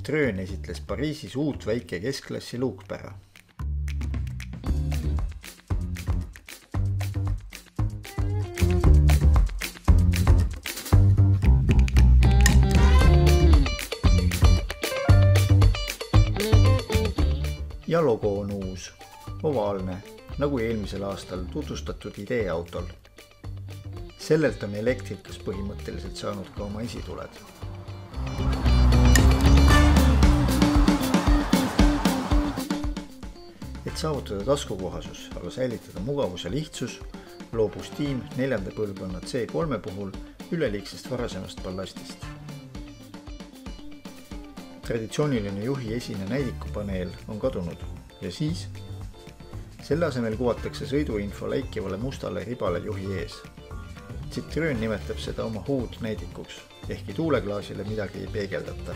Citroën esitles Pariisis uut väike keskklassi luukpära. Ja logo on uus, ovaalne, nagu eelmisel aastal tutvustatud ideeautol. Sellelt on elektrikas põhimõtteliselt saanud ka oma esituled. Et saavutada taskukohasus, aga säilitada mugavus ja lihtsus, loobus tiim 4. põlvkonna C3 puhul üleliigsest varasemast ballastist. Traditsiooniline juhi esine näidikupaneel on kadunud ja siis selle asemel kuvatakse sõiduinfo läikivale mustale ribale juhi ees. Citroën nimetab seda oma HUD-näidikuks, ehkki tuuleklaasile midagi ei peegeldata.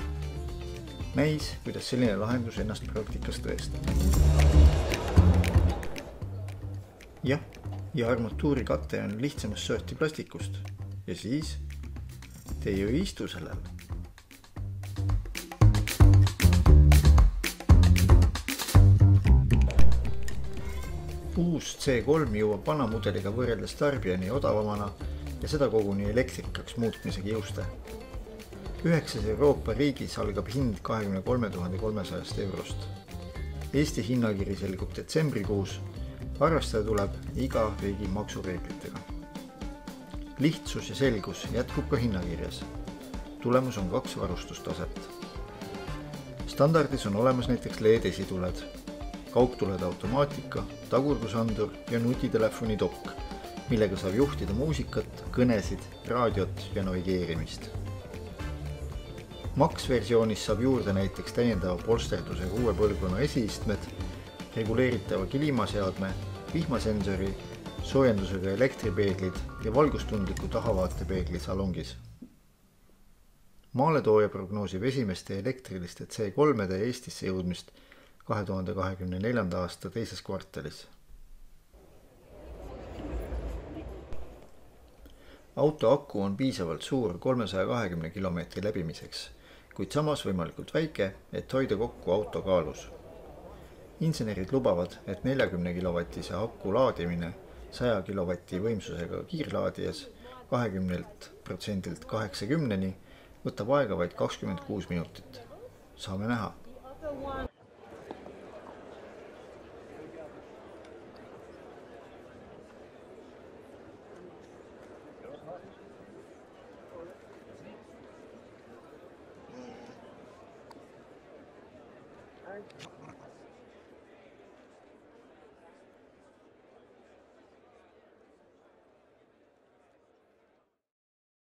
Näis, kuidas selline lahendus ennast praktikas tõestab. Ja armatuuri kate on lihtsamast sorti plastikust ja siis te ju ei istu sellel. Uus C3 jõuab vana mudeliga võrreldes tarbijani odavamana ja seda koguni elektrikaks muutmise kiuste. 9 Euroopa riigis algab hind 23 300 eurost. Eesti hinnakiri selgub detsembrikuus, arvestada tuleb iga riigi maksureeglitega. Lihtsus ja selgus jätkub ka hinnakirjas. Tulemus on 2 varustustaset. Standardis on olemas näiteks LED esituled, kaugtulede automaatika, tagurdusandur ja nutitelefoni dokk, millega saab juhtida muusikat, kõnesid, raadiot ja navigeerimist. Max-versioonis saab juurde näiteks täiendava polsterdusega uue põlvkonna esiistmed, reguleeritava kliimaseadme, vihmasensori, soojendusega elektripeeglid ja valgustundliku tahavaatepeegli salongis. Maaletooja prognoosib esimeste elektriliste C3-de Eestisse jõudmist 2024. aasta teises kvartalis. Auto aku on piisavalt suur 320 kilomeetri läbimiseks, kuid samas võimalikult väike, et hoida kokku auto kaalus. Insenerid lubavad, et 40 kilovatise aku laadimine 100 kilovatti võimsusega kiirlaadijas 20% 80-ni võtab aega vaid 26 minutit. Saame näha.